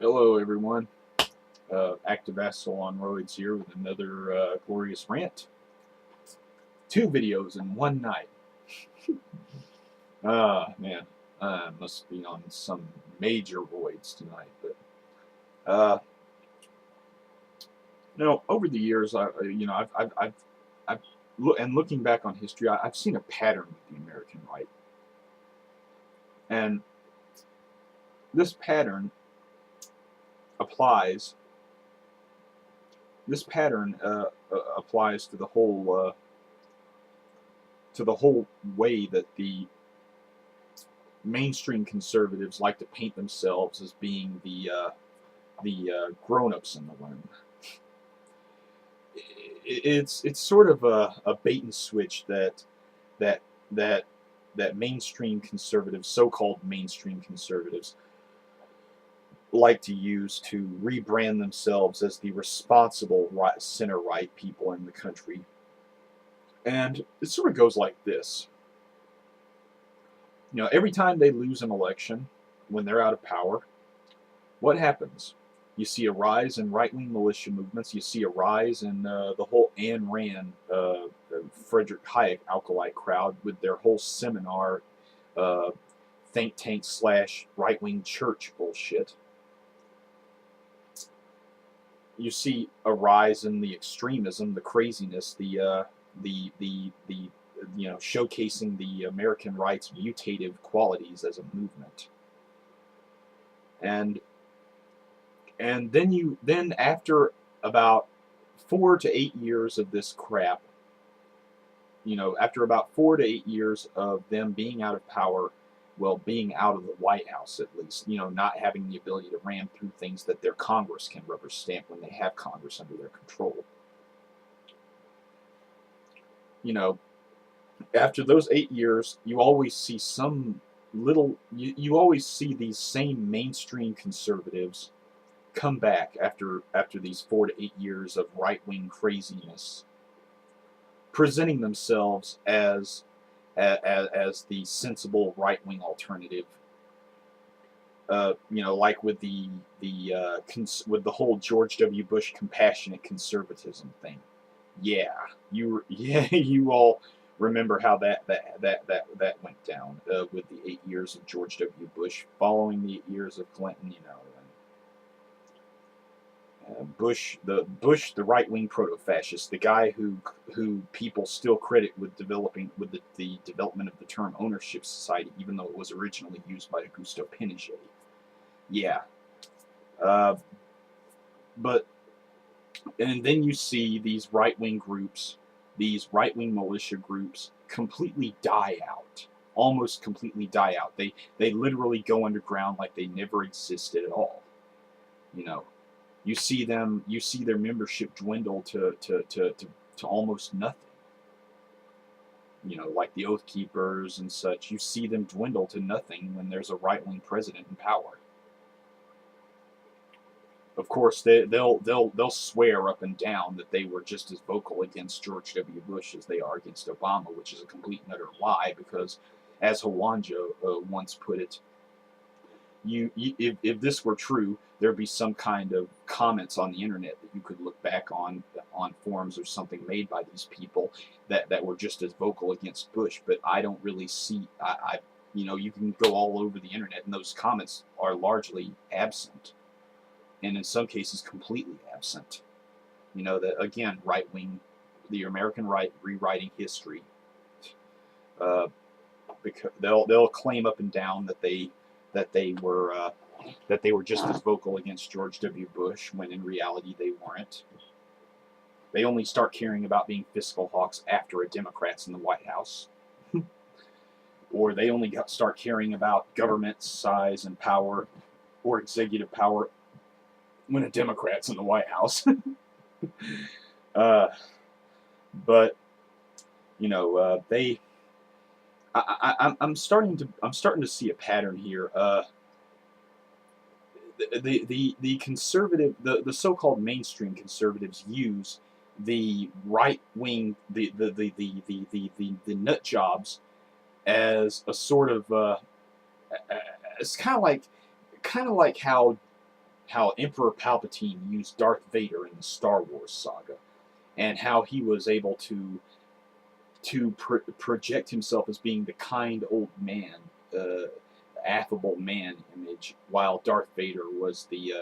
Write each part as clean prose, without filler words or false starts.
Hello, everyone. Active Asshole on Roids here with another glorious rant. 2 videos in one night. Man, I must be on some major roids tonight. But over the years, and looking back on history, I've seen a pattern with the American right, and this pattern applies. This pattern applies to the whole way that the mainstream conservatives like to paint themselves as being the grown-ups in the room. It's sort of a bait and switch that that that mainstream conservatives, so-called mainstream conservatives, like to use to rebrand themselves as the responsible center-right people in the country. And it sort of goes like this. Every time they lose an election, when they're out of power, what happens? You see a rise in right-wing militia movements. You see a rise in the whole Ayn Rand, Frederick Hayek alkalite crowd with their whole seminar, think tank / right-wing church bullshit. You see a rise in the extremism, the craziness, the showcasing the American right's mutative qualities as a movement. And then after about 4 to 8 years of this crap, after about 4 to 8 years of them being out of power, well, being out of the White House at least, not having the ability to ram through things that their Congress can rubber stamp when they have Congress under their control. After those 8 years, you always see you always see these same mainstream conservatives come back after these 4 to 8 years of right-wing craziness, presenting themselves as the sensible right-wing alternative. Like with with the whole George W. Bush compassionate conservatism thing. You all remember how that went down with the 8 years of George W. Bush, following the 8 years of Clinton. Bush, the right-wing proto-fascist, the guy who people still credit with developing with the development of the term ownership society, even though it was originally used by Augusto Pinochet. And then you see these right-wing groups, these right-wing militia groups, completely die out, almost completely die out. They literally go underground like they never existed at all. You see their membership dwindle to almost nothing. Like the Oath Keepers and such. You see them dwindle to nothing when there's a right-wing president in power. Of course, they'll swear up and down that they were just as vocal against George W. Bush as they are against Obama, which is a complete and utter lie. Because, as Hawanja once put it, if this were true, there'd be some kind of comments on the internet that you could look back on forums or something made by these people that were just as vocal against Bush. But I don't really see. You can go all over the internet, and those comments are largely absent, and in some cases completely absent. That again, right-wing, the American right rewriting history. Because they'll claim up and down that they were just as vocal against George W. Bush, when in reality they weren't. They only start caring about being fiscal hawks after a Democrat's in the White House. Or they only start caring about government size and power or executive power when a Democrat's in the White House. But I'm starting to see a pattern here. The conservative, the so-called mainstream conservatives use the right wing, the nut jobs, as a sort of it's kind of like how how Emperor Palpatine used Darth Vader in the Star Wars saga, and how he was able to project himself as being the kind old man, uh, affable man image, while Darth Vader was the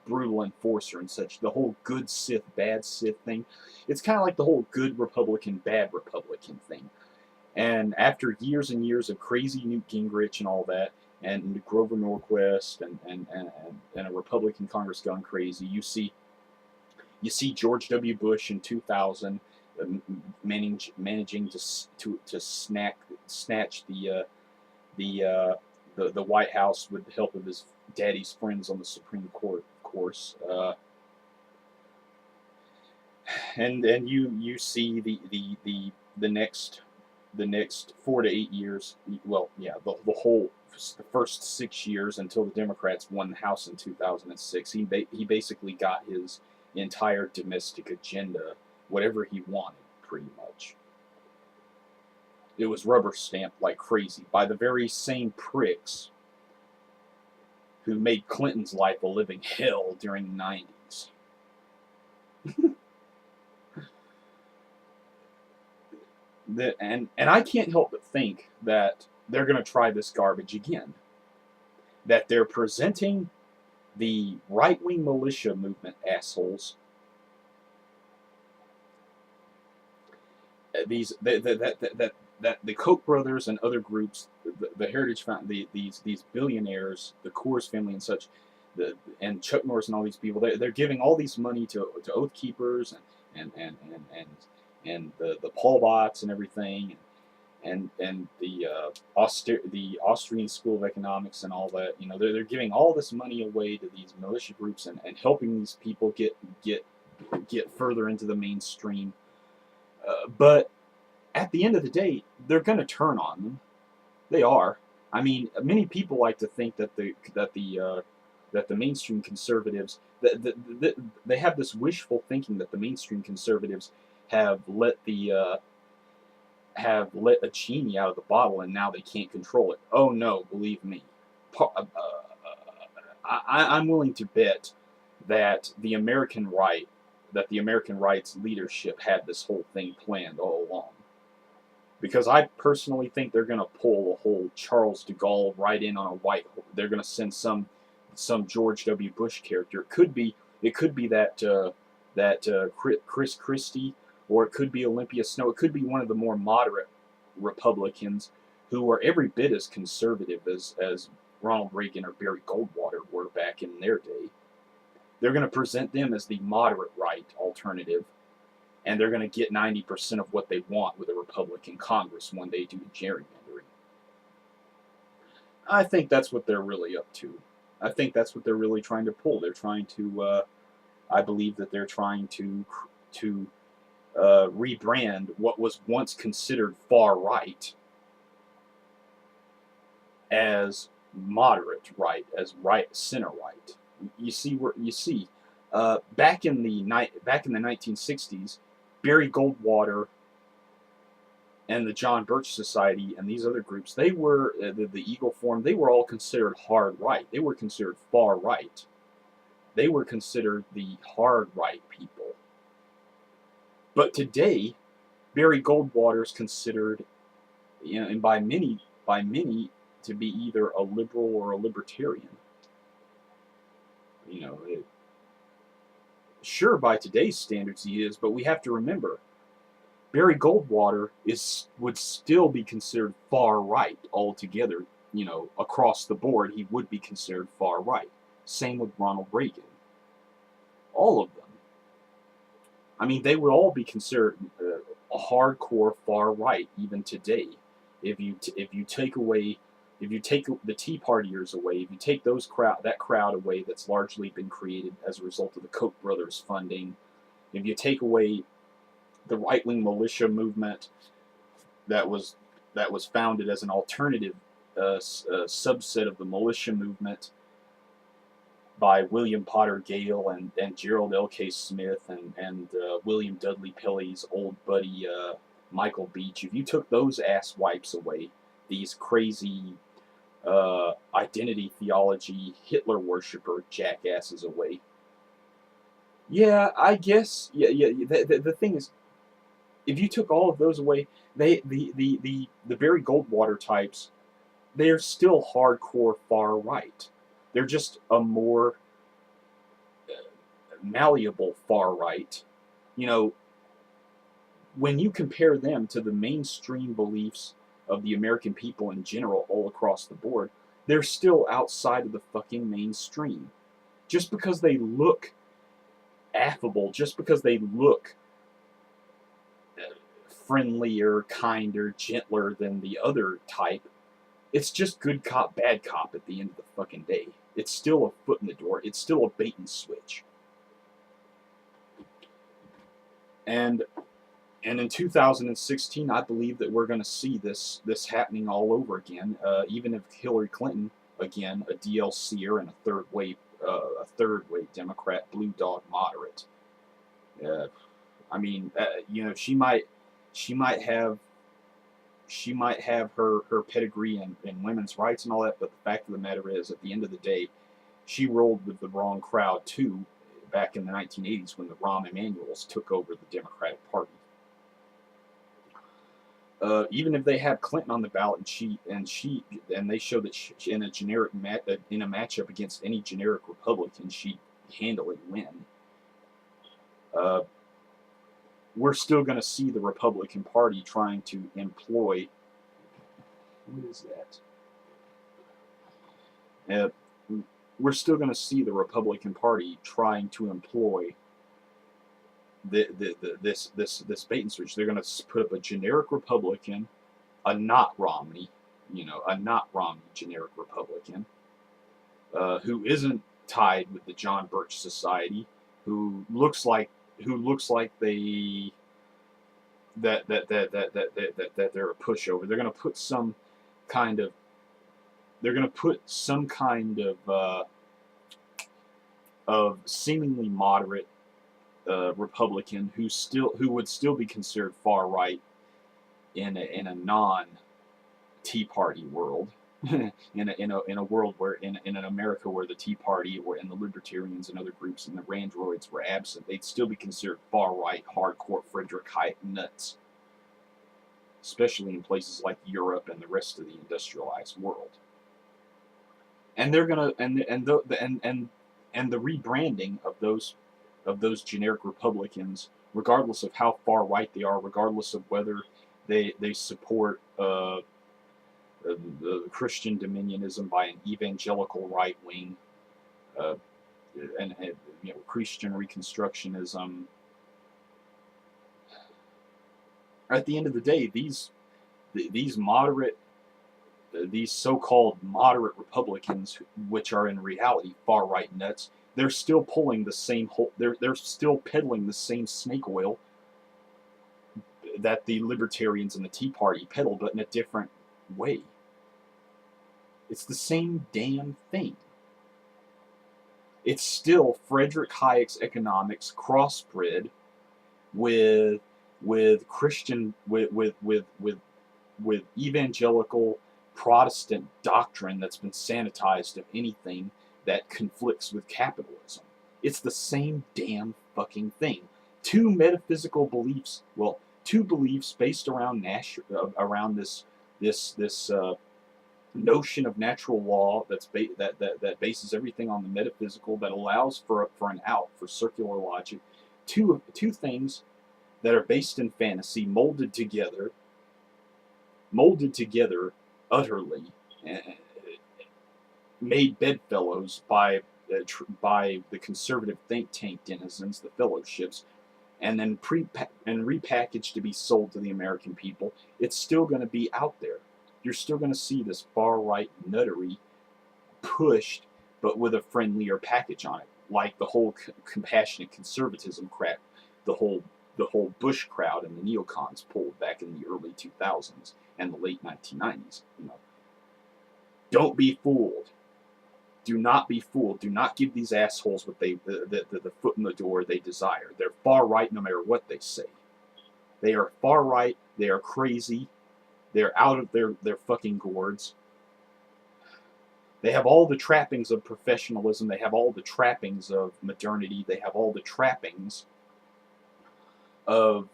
brutal enforcer and such. The whole good Sith, bad Sith thing. It's kind of like the whole good Republican, bad Republican thing. And after years and years of crazy Newt Gingrich and all that, and Grover Norquist and a Republican Congress gone crazy, you see George W. Bush in 2000 managing to snatch the White House with the help of his daddy's friends on the Supreme Court, of course. And you see the next 4 to 8 years. Well, yeah, the first 6 years until the Democrats won the House in 2006. He basically got his entire domestic agenda, whatever he wanted, pretty much. It was rubber stamped like crazy by the very same pricks who made Clinton's life a living hell during the 90s. And I can't help but think that they're going to try this garbage again. That they're presenting the right-wing militia movement assholes, that the Koch brothers and other groups, the Heritage Foundation, these billionaires, the Coors family and such, and Chuck Norris and all these people, they're giving all these money to Oath Keepers and the Paul Bots and everything, and the Austrian School of Economics and all that. They're giving all this money away to these militia groups and helping these people get further into the mainstream. But at the end of the day, they're going to turn on them. They are. I mean, many people like to think that the mainstream conservatives, they have this wishful thinking that the mainstream conservatives have let a genie out of the bottle and now they can't control it. Oh no, believe me. I'm willing to bet that the American right's leadership had this whole thing planned all along. Because I personally think they're going to pull a whole Charles de Gaulle right in on a white horse. They're going to send some George W. Bush character. It could be that Chris Christie, or it could be Olympia Snowe. It could be one of the more moderate Republicans who are every bit as conservative as Ronald Reagan or Barry Goldwater were back in their day. They're going to present them as the moderate right alternative, and they're going to get 90% of what they want with a Republican Congress when they do gerrymandering. I think that's what they're really up to. I think that's what they're really trying to pull. They're trying to, I believe that they're trying to rebrand what was once considered far right as moderate right, as center right. Back in the 1960s, Barry Goldwater and the John Birch Society and these other groups, they were the Eagle Forum. They were all considered hard right. They were considered far right. They were considered the hard right people. But today, Barry Goldwater is considered, and by many, to be either a liberal or a libertarian. Sure, by today's standards he is, but we have to remember, Barry Goldwater would still be considered far right altogether. Across the board, he would be considered far right. Same with Ronald Reagan. All of them. I mean, they would all be considered a hardcore far right even today. If you take the Tea Partiers away, if you take that crowd away that's largely been created as a result of the Koch brothers funding, if you take away the right-wing militia movement that was founded as an alternative subset of the militia movement by William Potter Gale and Gerald L.K. Smith and William Dudley Pelley's old buddy Michael Beach, if you took those ass wipes away, these crazy identity theology, Hitler worshiper jackasses away. Yeah, I guess. Yeah, yeah. The thing is, if you took all of those away, the Barry Goldwater types, they're still hardcore far right. They're just a more malleable far right. You know, when you compare them to the mainstream beliefs of the American people in general, all across the board, they're still outside of the fucking mainstream. Just because they look affable, just because they look friendlier, kinder, gentler than the other type, it's just good cop, bad cop at the end of the fucking day. It's still a foot in the door. It's still a bait and switch. And in 2016, I believe that we're going to see this happening all over again. Even if Hillary Clinton, again, a DLCer and a third wave Democrat, blue dog moderate. Uh, I mean, she might have her pedigree in women's rights and all that, but the fact of the matter is, at the end of the day, she rolled with the wrong crowd too. Back in the 1980s, when the Rahm Emanuels took over the Democratic Party. Even if they have Clinton on the ballot and they show that in a matchup against any generic Republican, she'd handily win. We're still going to see the Republican Party trying to employ. What is that? We're still going to see the Republican Party trying to employ this bait and switch. They're going to put up a generic Republican, a not Romney, a not Romney generic Republican, who isn't tied with the John Birch Society, who looks like they that they're a pushover. They're going to put some kind of seemingly moderate Republican who would still be considered far right in a non Tea Party world, in a world where in an America where the Tea Party and the Libertarians and other groups and the Randroids were absent, they'd still be considered far right, hardcore Frederick Hayek nuts, especially in places like Europe and the rest of the industrialized world. And they're gonna and the rebranding of those generic Republicans, regardless of how far right they are, regardless of whether they support the Christian dominionism by an evangelical right wing, and Christian Reconstructionism. At the end of the day, these so-called moderate Republicans, which are in reality far right nuts, they're still pulling the same whole. They're still peddling the same snake oil that the Libertarians and the Tea Party peddle, but in a different way. It's the same damn thing. It's still Frederick Hayek's economics crossbred with Christian with evangelical Protestant doctrine that's been sanitized of anything that conflicts with capitalism. It's the same damn fucking thing. Two metaphysical beliefs. Well, two beliefs based around around this notion of natural law that bases everything on the metaphysical, that allows for an out for circular logic. Two things that are based in fantasy, molded together utterly, made bedfellows by the conservative think tank denizens, the fellowships, and then repackaged to be sold to the American people. It's still going to be out there. You're still going to see this far right nuttery pushed, but with a friendlier package on it, like the whole compassionate conservatism crap, the whole Bush crowd and the neocons pulled back in the early 2000s and the late 1990s. Don't be fooled. Do not be fooled. Do not give these assholes what the foot in the door they desire. They're far right no matter what they say. They are far right. They are crazy. They're out of their fucking gourds. They have all the trappings of professionalism. They have all the trappings of modernity. They have all the trappings of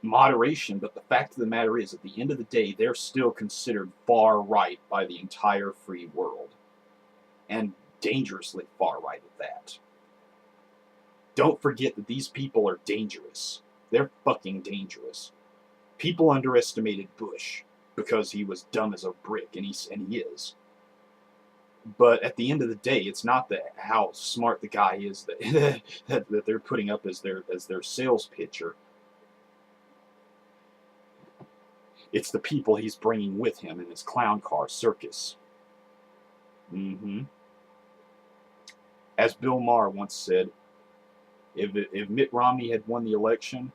moderation. But the fact of the matter is, at the end of the day, they're still considered far right by the entire free world. And dangerously far right at that. Don't forget that these people are dangerous. They're fucking dangerous. People underestimated Bush because he was dumb as a brick, and he is. But at the end of the day, it's not how smart the guy is that that they're putting up as their sales pitcher. It's the people he's bringing with him in his clown car circus. As Bill Maher once said, if Mitt Romney had won the election,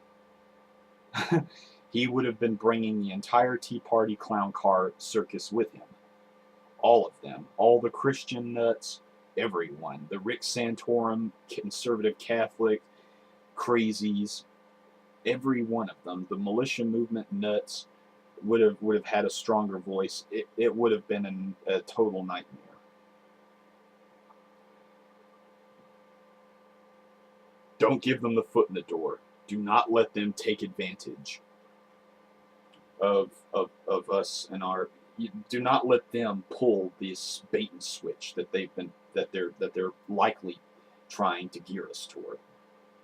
he would have been bringing the entire Tea Party clown car circus with him. All of them. All the Christian nuts, everyone. The Rick Santorum, conservative Catholic, crazies, every one of them. The militia movement nuts would have had a stronger voice. It would have been a total nightmare. Don't give them the foot in the door. Do not let them take advantage of us and our. Do not let them pull this bait and switch that they're likely trying to gear us toward.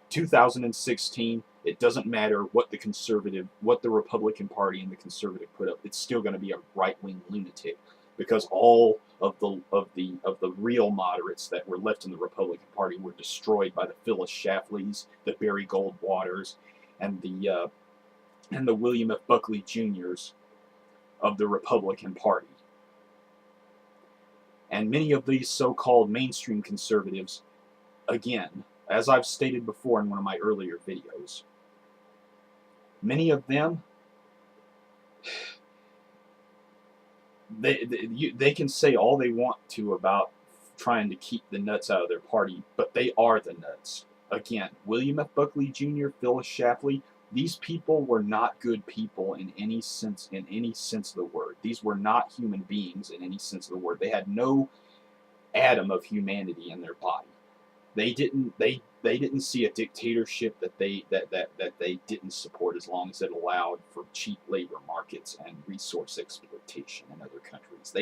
2016, it doesn't matter what the Republican Party and the conservative put up. It's still going to be a right-wing lunatic, because all of the real moderates that were left in the Republican Party were destroyed by the Phyllis Schlaflys, the Barry Goldwaters, and the William F. Buckley Jr.'s of the Republican Party. And many of these so-called mainstream conservatives, again, as I've stated before in one of my earlier videos, many of them, they can say all they want to about trying to keep the nuts out of their party, but they are the nuts. Again, William F. Buckley Jr., Phyllis Schlafly, these people were not good people in any sense of the word. These were not human beings in any sense of the word. They had no atom of humanity in their body. They didn't see a dictatorship that they didn't support, as long as it allowed for cheap labor markets and resource exploitation in other countries.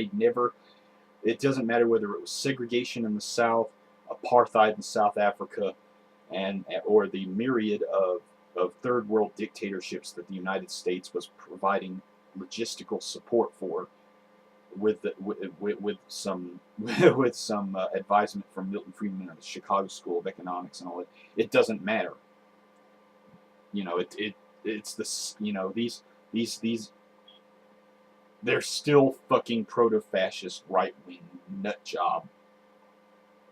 It doesn't matter whether it was segregation in the South, apartheid in South Africa, or the myriad of third world dictatorships that the United States was providing logistical support for, with some advisement from Milton Friedman of the Chicago School of Economics and all that. It doesn't matter. It's this. These they're still fucking proto-fascist right-wing nut job,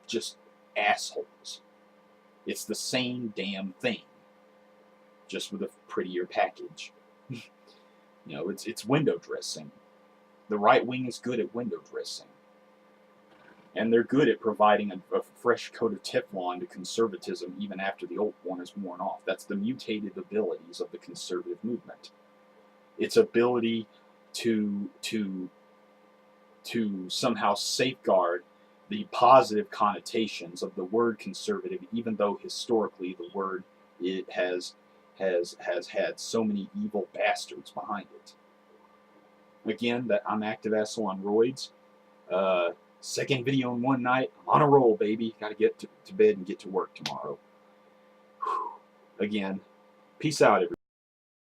just assholes. It's the same damn thing, just with a prettier package. It's window dressing. The right wing is good at window dressing. And they're good at providing a fresh coat of Teflon to conservatism even after the old one is worn off. That's the mutated abilities of the conservative movement. Its ability to somehow safeguard the positive connotations of the word conservative, even though historically the word has had so many evil bastards behind it. Again, that I'm Active Asshole on roids. Second video in one night. I'm on a roll, baby. Got to get to bed and get to work tomorrow. Again, peace out, everybody.